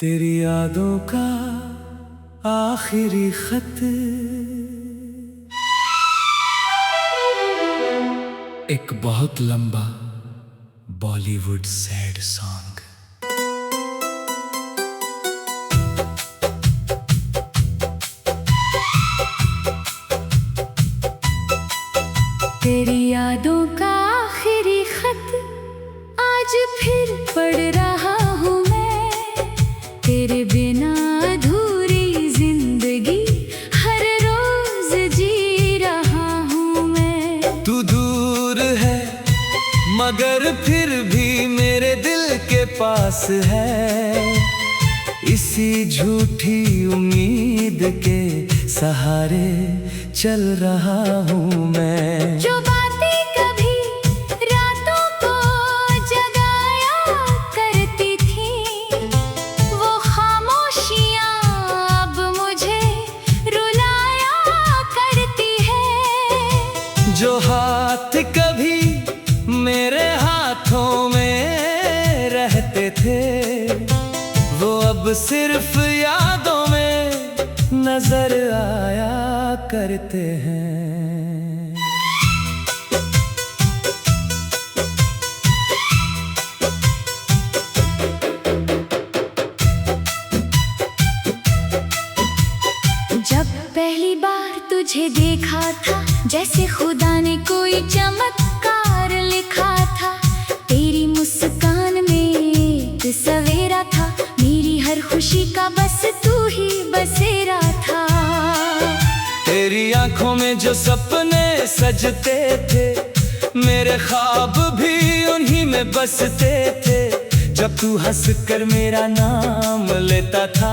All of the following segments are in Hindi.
तेरी यादों का आखिरी खत, एक बहुत लंबा बॉलीवुड सैड सॉन्ग। तेरी यादों का आखिरी खत आज फिर पढ़ रहा हूँ मैं। तेरे बिना अधूरी जिंदगी हर रोज जी रहा हूँ मैं। तू दूर है मगर फिर भी मेरे दिल के पास है। इसी झूठी उम्मीद के सहारे चल रहा हूँ मैं। जो बातें कभी रातों को जगाया करती थी, वो खामोशियाँ अब मुझे रुलाया करती है। जो हाथ कभी मेरे हाथों में रहते थे, वो अब सिर्फ यादों में नजर आया करते हैं। जब पहली बार तुझे देखा था, जैसे खुदा ने कोई चमत्कार लिखा था। तेरी मुस्कान में एक सवेरा था, मेरी हर खुशी का बस तू ही बसेरा था। तेरी आंखों में जो सपने सजते थे, मेरे ख्वाब भी उन्हीं में बसते थे। जब तू हंसकर मेरा नाम लेता था,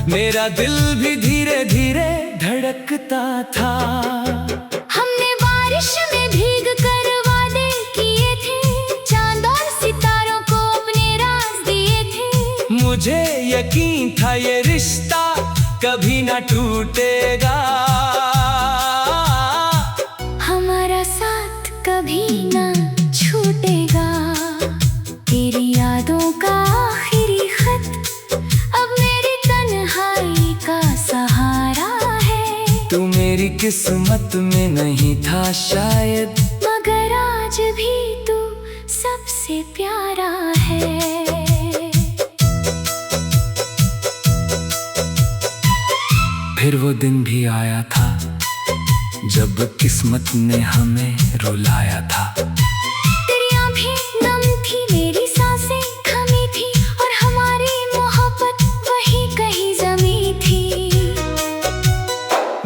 मेरा दिल भी धीरे धीरे धड़कता था। हमने बारिश में भीग कर वादे किए थे, चांद और सितारों को अपने राज दिए थे। मुझे यकीन था ये रिश्ता कभी ना टूटेगा, हमारा साथ कभी ना छूटेगा। तेरी यादों का आखिरी खत अब मेरी तन्हाई का सहारा है। तू मेरी किस्मत में नहीं था शायद, मगर आज भी तू सबसे प्यारा है। फिर वो दिन भी आया था जब किस्मत ने हमें रुलाया था। तेरी आँखें नम थी, मेरी सांसें थमी थी, और हमारी मोहब्बत वहीं कहीं जमी थी।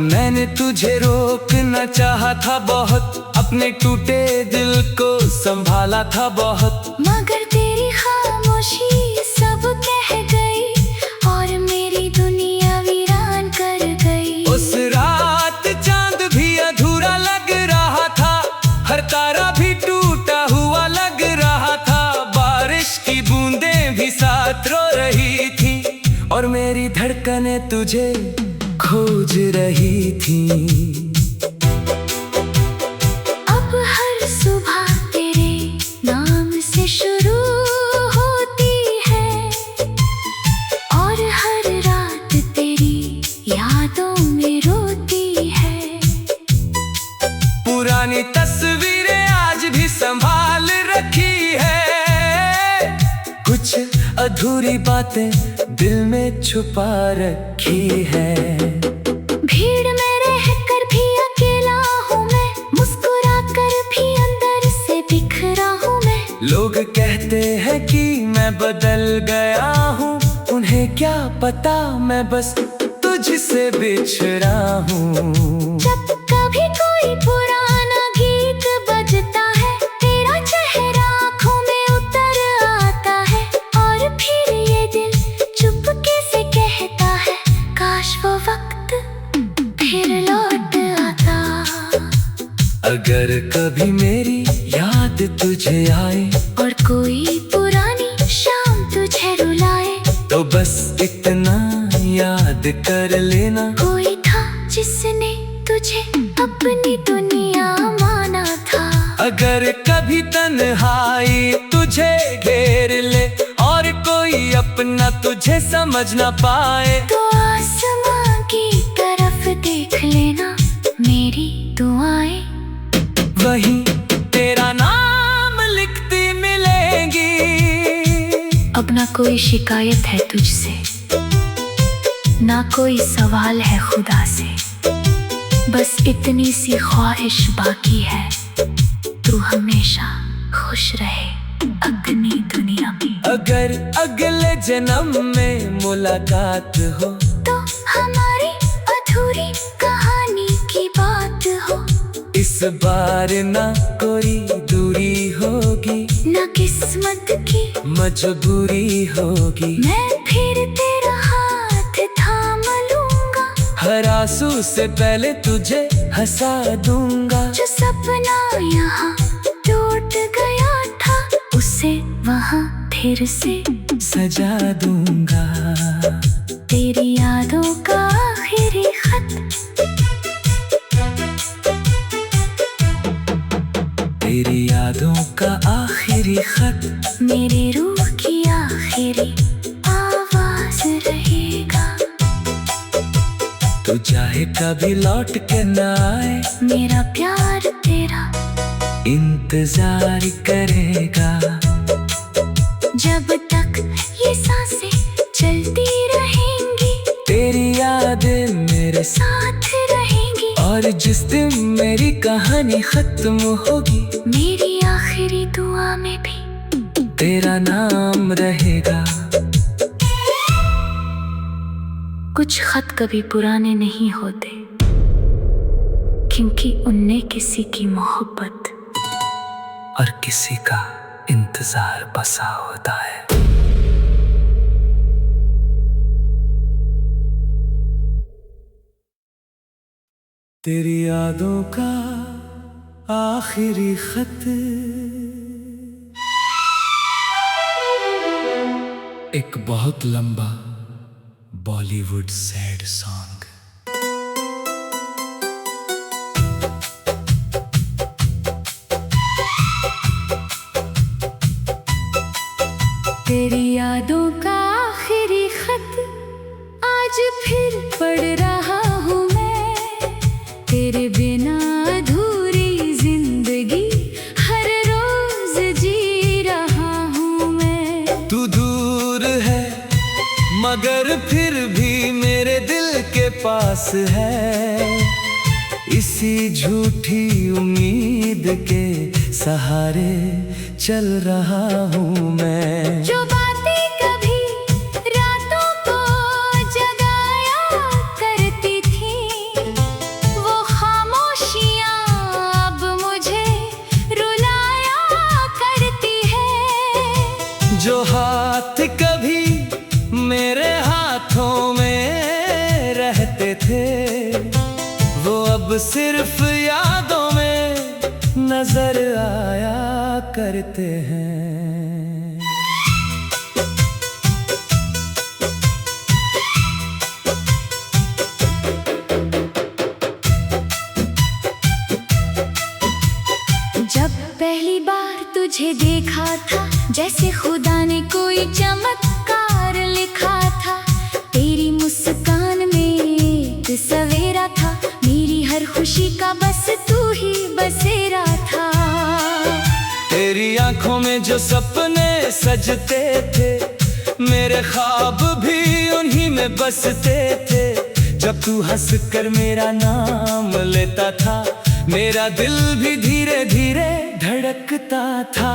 मैंने तुझे रोकना चाहा था बहुत, अपने टूटे दिल को संभाला था बहुत। मगर तेरी खामोशी सब कह गई, और मेरी दुनिया वीरान कर गई। उस रात चांद भी अधूरा लग रहा था, हर तारा भी टूटा हुआ लग रहा था। बारिश की बूंदें भी साथ रो रही थी, और मेरी धड़कनें तुझे खोज रही थी। अब हर सुबह तेरे नाम से शुरू होती है, और हर रात तेरी यादों में रोती है। पुरानी तस्वीरें आज भी संभाल रखी है, कुछ अधूरी बातें दिल में छुपा रखी है। भीड़ में रहकर भी अकेला हूँ मैं, मुस्कुरा कर भी अंदर से बिखरा हूँ मैं। लोग कहते हैं कि मैं बदल गया हूँ, उन्हें क्या पता मैं बस तुझसे बिछड़ा हूँ। जब कभी कोई पुराना गीत बजता है, तेरा चेहरा आँखों में उतर आता है, और फिर ये दिल चुपके से कहता है, काश वो वक्त फिर लौट आता। अगर कभी मेरी याद तुझे आए, और कोई पुरानी शाम तुझे रुलाए, तो बस इतना याद कर लेना, कोई था जिसने तुझे अपनी दुनिया माना था। अगर कभी तन्हाई तुझे घेर ले, और कोई अपना तुझे समझ ना पाए। तो आसमां की तरफ देख लेना, मेरी दुआएं वहीं तेरा नाम लिखती मिलेंगी। अब ना कोई शिकायत है तुझसे, ना कोई सवाल है खुदा से, बस इतनी सी ख्वाहिश बाकी है, तू हमेशा खुश रहे अपनी दुनिया में। अगर अगले जन्म में मुलाकात हो तो हमारी अधूरी कहानी की बात हो। इस बार ना कोई दूरी होगी, ना किस्मत की मजबूरी होगी। मैं फिर तेरा हाथ थाम लूंगा, हर आंसू से पहले तुझे हंसा दूंगा। जो सपना यहाँ टूट गया था, उसे वहाँ फिर से सजा दूंगा। तेरी यादों का आखिरी खत, तेरी यादों का आखिरी खत, मेरे रूह की आखिरी आवाज रहेगा। तू चाहे कभी लौट के न आए, मेरा प्यार तेरा इंतजार करेगा। जब तक ये सांसें चलती रहेंगी, तेरी यादें मेरे साथ रहेंगी। और जिस दिन मेरी कहानी खत्म होगी, मेरी आखिरी दुआ में भी तेरा नाम रहेगा। कुछ खत कभी पुराने नहीं होते, क्योंकि उनने किसी की मोहब्बत और किसी का इंतजार बसा होता है। तेरी यादों का आखिरी खत, एक बहुत लंबा बॉलीवुड सैड सॉन्ग। तेरी यादों का आखिरी खत, आज फिर पढ़ रहा हूँ मैं। तेरे बिना अधूरी जिंदगी हर रोज जी रहा हूँ मैं। तू दूर है मगर फिर भी मेरे दिल के पास है। इसी झूठी उम्मीद के सहारे चल रहा हूँ मैं। जो बातें कभी रातों को जगाया करती थी, वो खामोशियाँ अब मुझे रुलाया करती है। जो हाथ कभी मेरे हाथों में रहते थे, वो अब सिर्फ यादों में नजर आया करते हैं। जब पहली बार तुझे देखा था, जैसे खुदा ने कोई चमत्कार लिखा था। तेरी मुस्कान में एक सवेरा था, मेरी हर खुशी का बस तू ही बसेरा था। तेरी आंखों में जो सपने सजते थे, मेरे ख्वाब भी उन्हीं में बसते थे। जब तू हंस कर मेरा नाम लेता था, मेरा दिल भी धीरे धीरे धड़कता था।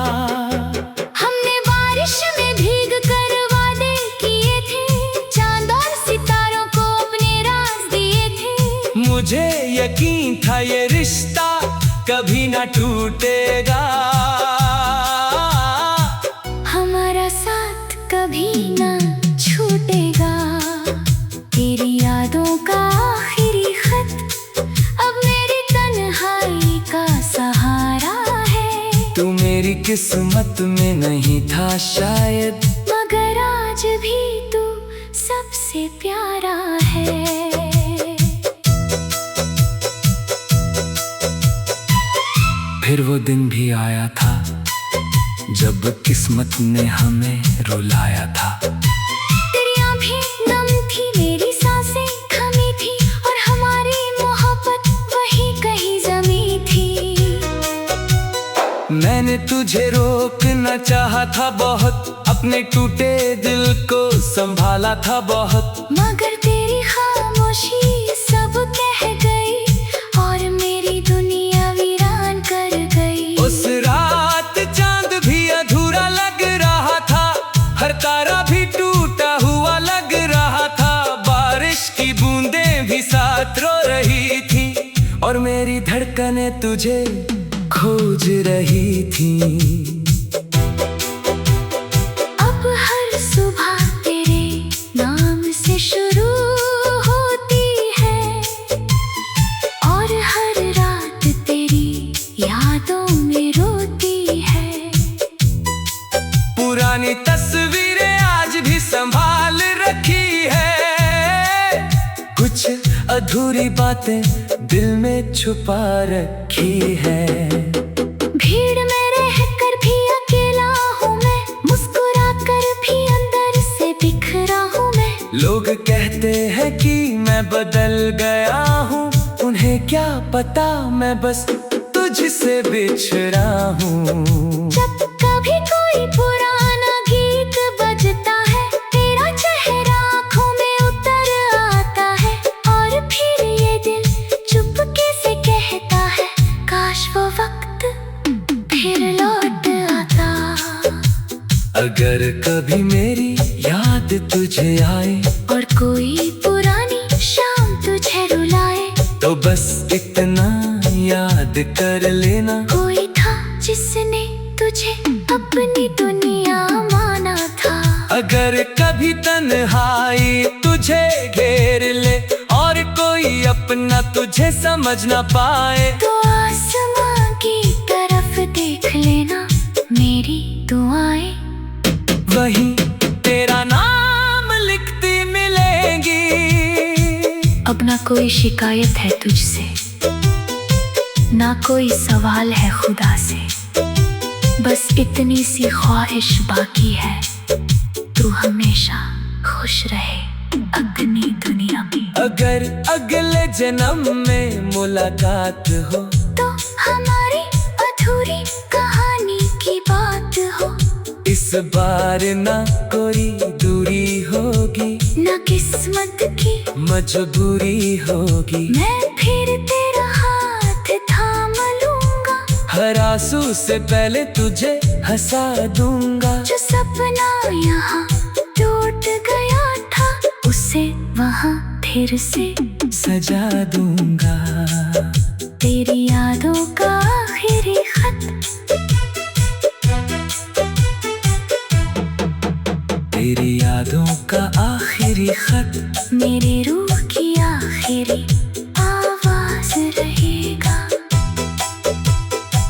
हमने बारिश में भीग कर वादे किए थे, चांद और सितारों को अपने राज दिए थे। मुझे यकीन था ये रिश्ता कभी ना टूटेगा, हमारा साथ कभी ना छूटेगा। तेरी यादों का आखिरी खत अब मेरी तन्हाई का सहारा है। तू मेरी किस्मत में नहीं था शायद, मगर आज भी तू सबसे प्यारा है। फिर वो दिन भी आया था जब किस्मत ने हमें रुलाया था। तेरी आँखें नम थी, मेरी सांसें थमी थी, और हमारी मोहब्बत वहीं कहीं जमी थी। मैंने तुझे रोकना चाहा था बहुत, अपने टूटे दिल को संभाला था बहुत, मगर तेरी खामोशी सब कह गई, और मेरी दुनिया वीरान कर गई। उस रात चांद भी अधूरा लग रहा था, हर तारा भी टूटा हुआ लग रहा था, बारिश की बूंदें भी साथ रो रही थी, और मेरी धड़कनें तुझे खोज रही थी। अब हर सुबह तेरे नाम से शुरू होती है, और हर रात तेरी यादों में रोती है। पुरानी तस्वीरें आज भी संभाल रखी है, कुछ अधूरी बातें दिल में छुपा रखी है। भीड़ में रहकर भी अकेला हूँ मैं, मुस्कुरा कर भी अंदर से बिखरा हूँ मैं। लोग कहते हैं कि मैं बदल गया हूँ, उन्हें क्या पता मैं बस तुझसे बिछड़ा हूँ। जब कभी कोई पुराना गीत बजता है, तेरा चेहरा आँखों में उतर आता है, और फिर ये दिल चुपके से कहता है, काश वो वक्त फिर लौट आता। अगर कभी मेरी याद तुझे आए, और कोई पुरानी शाम तुझे रुलाए, तो बस इतना याद कर लेना, कोई था जिसने तुझे अपनी दुनिया माना था। अगर कभी तन्हाई तुझे घेर ले, और कोई अपना तुझे समझ ना पाए, तो आसमां की तरफ देख लेना, मेरी दुआएं वहीं तेरा नाम लिखती मिलेंगी। अब ना कोई शिकायत है तुझसे, ना कोई सवाल है खुदा से, बस इतनी सी ख्वाहिश बाकी है, तू हमेशा खुश रहे अपनी दुनिया में। अगर अगले जन्म में मुलाकात हो, तो हमारी अधूरी कहानी की बात हो, इस बार ना कोई दूरी होगी, न किस्मत की मजबूरी होगी। मैं फिर तेरा हाथ थाम लूंगा, हर आंसू से पहले तुझे हंसा दूंगा। जो सपना यहाँ टूट गया था, उसे वहाँ फिर से सजा दूंगा। तेरी यादों का आखिरी खत, तेरी यादों का आखिरी खत, मेरी रूह की आखिरी आवाज रहेगा।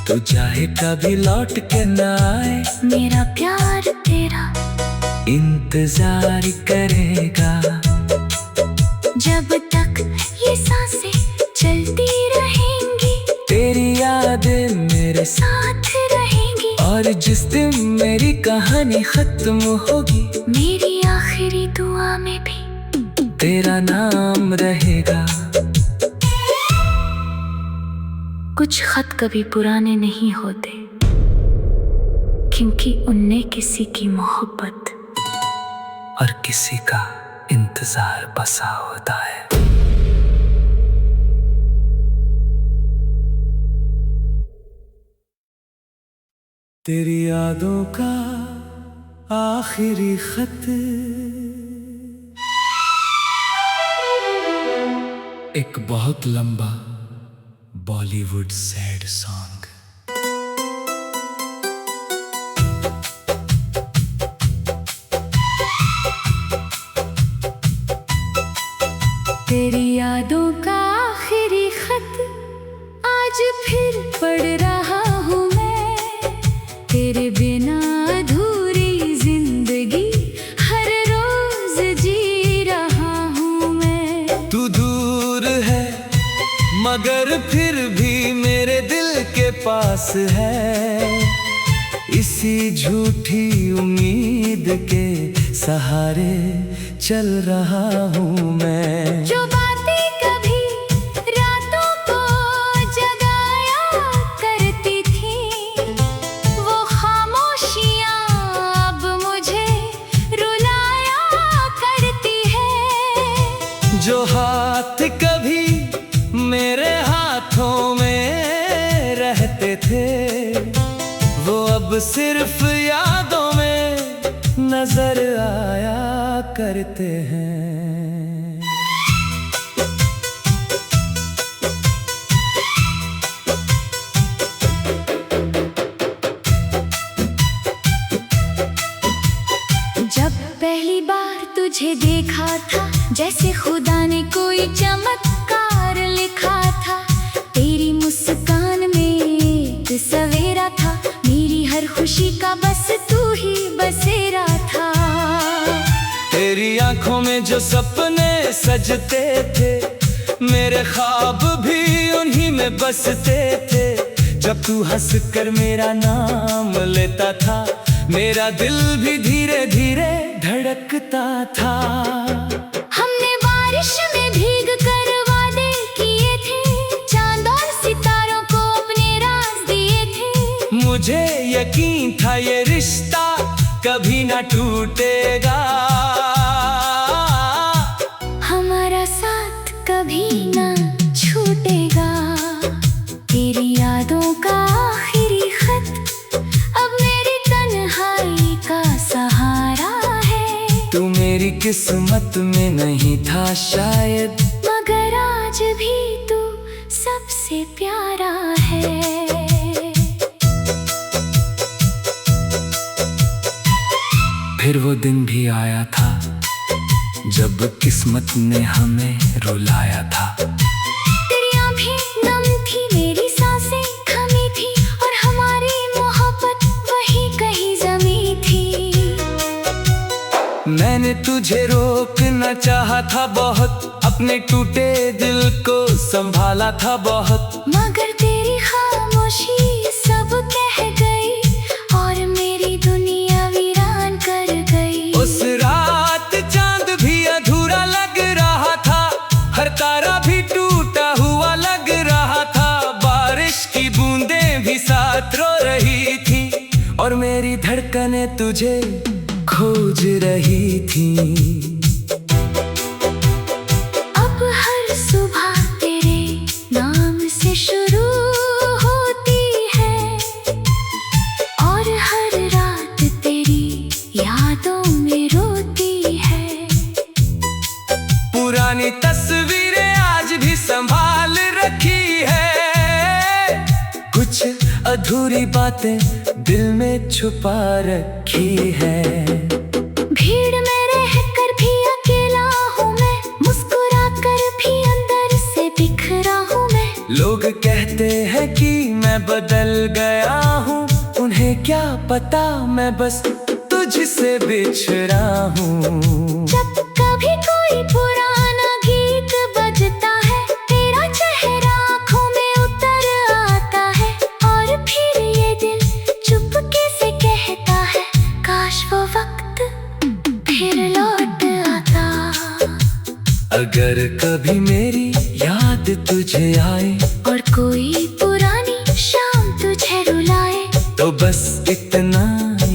तू चाहे कभी लौट के न आए, मेरा प्यार तेरा इंतजार करेगा। जब तक ये सांसें चलती रहेंगी, तेरी यादें मेरे साथ रहेंगी, और जिस दिन मेरी कहानी खत्म होगी, मेरी आखिरी दुआ में भी तेरा नाम रहेगा। कुछ खत कभी पुराने नहीं होते, क्योंकि उनने किसी की मोहब्बत और किसी का इंतजार बसा होता है। तेरी यादों का आखिरी खत, एक बहुत लंबा बॉलीवुड सैड सॉन्ग। तेरी यादों का आखिरी खत, आज फिर पढ़ रहा हूँ मैं। तेरे बिना अधूरी जिंदगी हर रोज जी रहा हूँ मैं। तू दूर है मगर फिर भी मेरे दिल के पास है, इस किसी झूठी उम्मीद के सहारे चल रहा हूँ मैं। जो बातें कभी रातों को जगाया करती थी, वो खामोशियाँ अब मुझे रुलाया करती है। जो हाथ कभी मेरे हाथों में रहते थे, वो अब सिर्फ यादों में नजर आया करते हैं। जब पहली बार तुझे देखा था, जैसे खुदा ने कोई चमत्कार लिखा था। तेरी मुस्कान में एक सवेरा था, मेरी हर खुशी का बस तू ही बसेरा था। तेरी आंखों में जो सपने सजते थे, मेरे ख्वाब भी उन्हीं में बसते थे। जब तू हंस कर मेरा नाम लेता था, मेरा दिल भी धीरे धीरे धड़कता था। हमने बारिश में भीग कर वादे किए थे, चांद और सितारों को अपने राज दिए थे। मुझे यकीन था ये रिश्ता कभी ना टूटेगा, हमारा साथ कभी ना छूटेगा। तेरी यादों का आखिरी खत अब मेरी तन्हाई का सहारा है। तू मेरी किस्मत में नहीं था शायद, मगर आज भी तू सबसे प्यारा है। फिर वो दिन भी आया था जब किस्मत ने हमें रुलाया था। तेरी आँखें नम थी, मेरी सांसें थमी थी, और हमारी मोहब्बत वहीं कहीं जमी थी। मैंने तुझे रोकना चाहा था बहुत, अपने टूटे दिल को संभाला था बहुत। मगर तेरी खामोशी सब कह गई, और मेरी दुनिया वीरान कर गई। उस रात चांद भी अधूरा लग रहा था, हर तारा भी टूटा हुआ लग रहा था। बारिश की बूंदें भी साथ रो रही थी, और मेरी धड़कनें तुझे खोज रही थी। अब हर सुबह तेरे नाम से शुरू होती है, और हर रात तेरी यादों में रोती है। पुरानी तस्वीरें आज भी संभाल रखी है, कुछ अधूरी बातें दिल में छुपा रखी है। भीड़ में रहकर भी अकेला हूँ मैं, मुस्कुरा कर भी अंदर से बिखरा हूँ मैं। लोग कहते हैं कि मैं बदल गया हूँ, उन्हें क्या पता मैं बस तुझसे बिछड़ा हूँ। जब कभी कोई पुराना गीत बजता है, तेरा चेहरा आँखों में उतर आता है, और फिर ये दिल चुपके से कहता है, काश वो वक्त फिर लौट आता। अगर कभी मेरी याद तुझे आए, और कोई पुरानी शाम तुझे रुलाए, तो बस इतना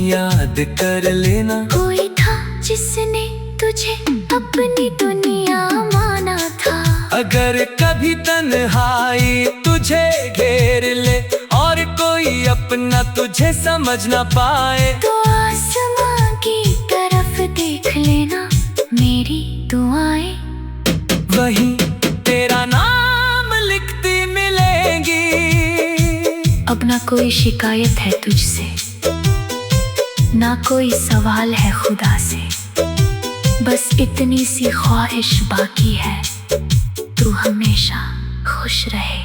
याद कर लेना, कोई था जिसने तुझे अपनी दुनिया माना था। अगर कभी तन्हाई तुझे घेर ले, और कोई अपना तुझे समझ ना पाए, तो आसमां की तरफ देख लेना, मेरी दुआएं वहीं तेरा नाम लिखती मिलेंगी। अब ना कोई शिकायत है तुझसे, ना कोई सवाल है खुदा से, बस इतनी सी ख्वाहिश बाकी है, तू हमेशा खुश रहे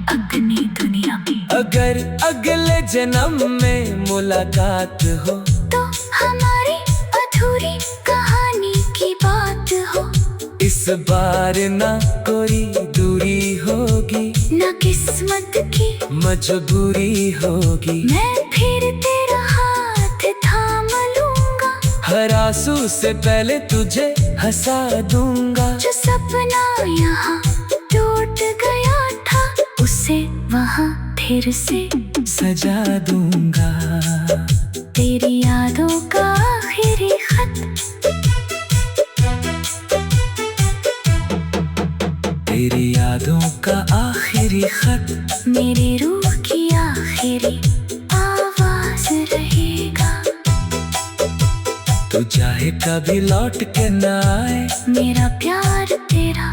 अपनी दुनिया में। अगर अगले जन्म में मुलाकात हो, तो हमारी अधूरी कहानी की बात हो। इस बार ना कोई दूरी होगी, ना किस्मत की मजबूरी होगी। मैं फिर तेरा हाथ हर आंसू से पहले तुझे हंसा दूंगा। जो सपना यहाँ टूट गया था उसे वहाँ फिर से सजा दूंगा। तेरी यादों का आखिरी खत, तेरी यादों का आखिरी खत मेरी रूह की आखिरी आवाज रहेगा। तू चाहे कभी लौट के न आए, मेरा प्यार तेरा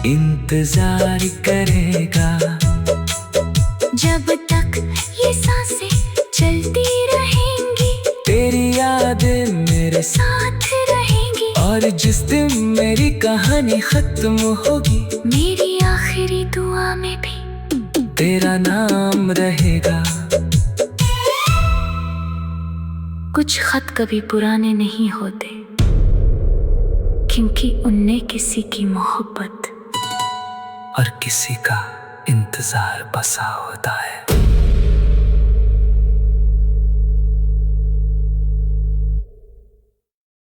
इंतजार करेगा। जब तक ये सांसें चलती रहेंगी, तेरी यादें मेरे साथ रहेंगी। और जिस दिन मेरी कहानी खत्म होगी, मेरी आखिरी दुआ में भी तेरा नाम रहेगा। कुछ खत कभी पुराने नहीं होते, क्योंकि उनने किसी की मोहब्बत और किसी का इंतजार बसा होता है।